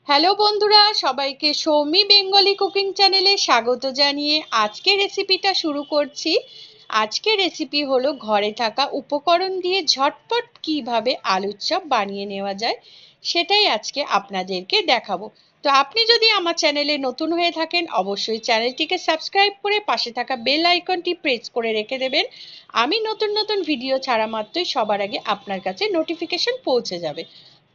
Hello বন্ধুরা, সবাইকে Soumi Bengali cooking চ্যানেলে স্বাগত জানিয়ে আজকে রেসিপিটা শুরু করছি। আজকে রেসিপি হলো ঘরে থাকা উপকরণ দিয়ে ঝটপট কিভাবে আলুর চপ বানিয়ে নেওয়া যায়, সেটাই আজকে আপনাদেরকে দেখাবো। তো আপনি যদি আমার চ্যানেলে নতুন হয়ে থাকেন, অবশ্যই চ্যানেলটিকে সাবস্ক্রাইব করে পাশে থাকা বেল আইকনটি প্রেস করে রেখে দেবেন। আমি নতুন নতুন ভিডিও ছাড়া মাত্রই সবার আগে আপনার কাছে নোটিফিকেশন পৌঁছে যাবে।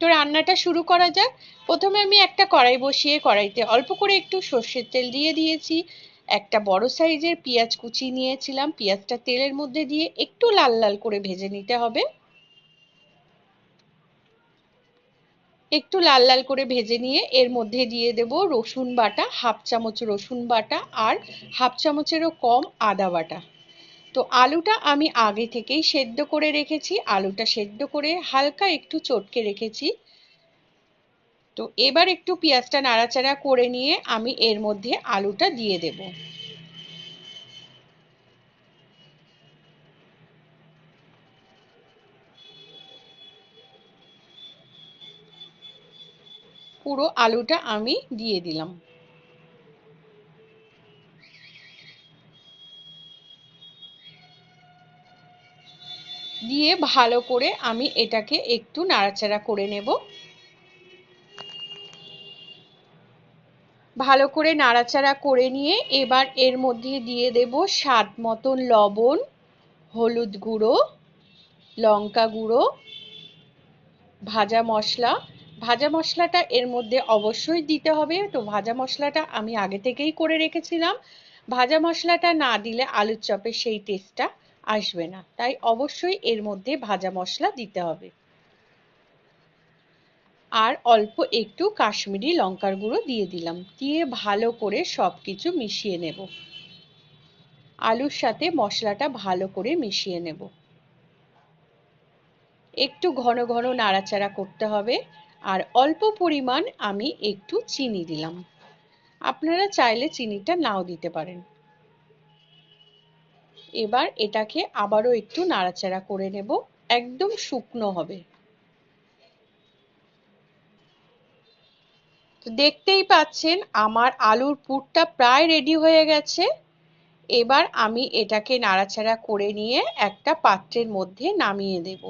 তো রান্নাটা শুরু করা যাক। প্রথমে আমি একটা কড়াই বসিয়ে কড়াইতে অল্প করে একটু সর্ষের তেল দিয়ে দিয়েছি। একটা বড় সাইজের পেঁয়াজ কুচি নিয়েছিলাম, পেঁয়াজটা তেলের মধ্যে দিয়ে একটু লাল লাল করে ভেজে নিতে হবে। একটু লাল লাল করে ভেজে নিয়ে এর মধ্যে দিয়ে দেব রসুন বাটা, হাফ চামচ রসুন বাটা আর হাফ চামচেরও কম আদা বাটা। তো আলুটা আমি আগে থেকেই সেদ্ধ করে রেখেছি, আলুটা সেদ্ধ করে হালকা একটু চটকে রেখেছি। তো এবার একটু পেঁয়াজটা নাড়াচাড়া করে নিয়ে আমি এর মধ্যে আলুটা দিয়ে দেব। পুরো আলুটা আমি দিয়ে দিলাম। দিয়ে ভালো করে আমি এটাকে একটু নাড়াচাড়া করে নেব। ভালো করে নাড়াচাড়া করে নিয়ে এবার এর মধ্যে দিয়ে দেব স্বাদ মতন লবণ, হলুদ গুঁড়ো, লঙ্কা গুঁড়ো, ভাজা মশলা। ভাজা মশলাটা এর মধ্যে অবশ্যই দিতে হবে। তো ভাজা মশলাটা আমি আগে থেকেই করে রেখেছিলাম। ভাজা মশলাটা না দিলে আলুর চপের সেই টেস্টটা আসবে না, তাই অবশ্যই এর মধ্যে ভাজা মশলা দিতে হবে। আর অল্প একটু কাশ্মীরি লঙ্কার গুঁড়ো দিয়ে দিলাম, দিয়ে ভালো করে সবকিছু মিশিয়ে নেব। আলুর সাথে মশলাটা ভালো করে মিশিয়ে নেব। একটু ঘন ঘন নাড়াচাড়া করতে হবে। আর অল্প পরিমাণ আমি একটু চিনি দিলাম, আপনারা চাইলে চিনিটা নাও দিতে পারেন। এবার এটাকে আবারও একটু নাড়াচাড়া করে নেব, একদম শুকনো হবে। তো দেখতেই পাচ্ছেন আমার আলুর পুরটা প্রায় রেডি হয়ে গেছে। এবার আমি এটাকে নাড়াচাড়া করে নিয়ে একটা পাত্রের মধ্যে নামিয়ে দেব।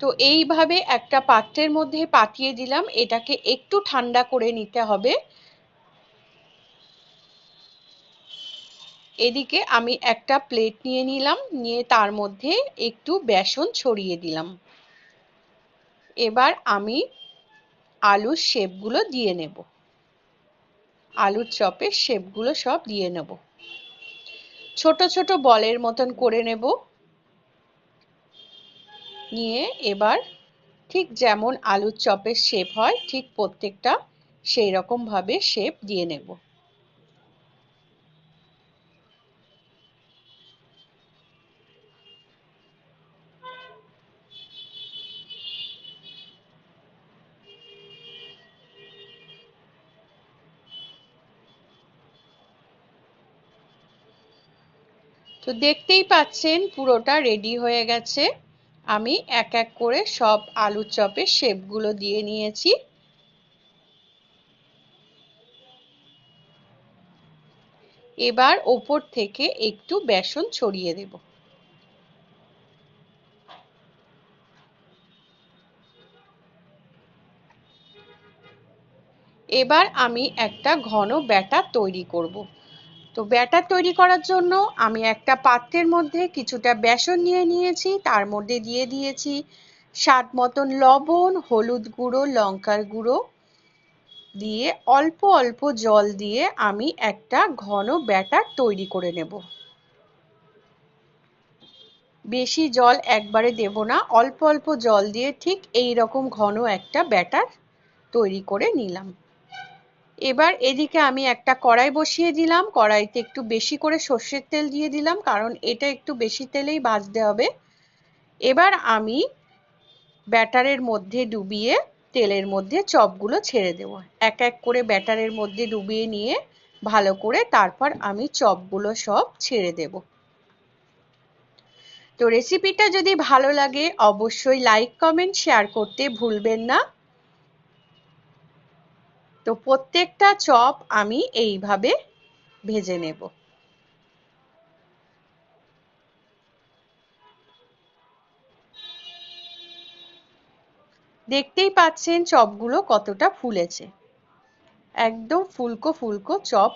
তো এইভাবে একটা পাত্রের মধ্যে পাঠিয়ে দিলাম, এটাকে একটু ঠান্ডা করে নিতে হবে। এদিকে আমি একটা প্লেট নিয়ে নিলাম, নিয়ে তার মধ্যে একটু বেসন ছড়িয়ে দিলাম। এবার আমি আলুর শেপগুলো দিয়ে নেব, আলুর চপের শেপগুলো সব দিয়ে নেব। ছোট ছোট বলের মতন করে নেব। নিয়ে এবার ঠিক যেমন আলুর চপের শেপ হয়, ঠিক প্রত্যেকটা সেই রকম ভাবে শেপ দিয়ে নেব। তো দেখতেই পাচ্ছেন পুরোটা রেডি হয়ে গেছে। আমি এক এক করে সব আলুর চপের শেপগুলো দিয়ে নিয়েছি। এবার ওপর থেকে একটু বেসন ছড়িয়ে দেব। এবার আমি একটা ঘন ব্যাটার তৈরি করব। তো ব্যাটার তৈরি করার জন্য আমি একটা পাত্রের মধ্যে কিছুটা বেসন নিয়ে নিয়েছি, তার মধ্যে দিয়ে দিয়েছি স্বাদ মতন লবণ, হলুদ গুঁড়ো, লঙ্কার গুঁড়ো, দিয়ে অল্প অল্প জল দিয়ে আমি একটা ঘন ব্যাটার তৈরি করে নেব। বেশি জল একবারে দেব না, অল্প অল্প জল দিয়ে ঠিক এই রকম ঘন একটা ব্যাটার তৈরি করে নিলাম। এবার এদিকে আমি একটা কড়াই বসিয়ে দিলাম, কড়াইতে একটু বেশি করে সর্ষের তেল দিয়ে দিলাম, কারণ এটা একটু বেশি তেলেই ভাজতে হবে। এবার আমি ব্যাটারের মধ্যে ডুবিয়ে তেলের মধ্যে চপগুলো ছেড়ে দেব। এক এক করে ব্যাটারের মধ্যে ডুবিয়ে নিয়ে ভালো করে তারপর আমি চপগুলো সব ছেড়ে দেব। তো রেসিপিটা যদি ভালো লাগে অবশ্যই লাইক কমেন্ট শেয়ার করতে ভুলবেন না। তো প্রত্যেকটা চপ আমি এইভাবে ভেজে নেব। দেখতেই পাচ্ছেন চপগুলো কতটা ফুলেছে, একদম ফুলকো ফুলকো চপ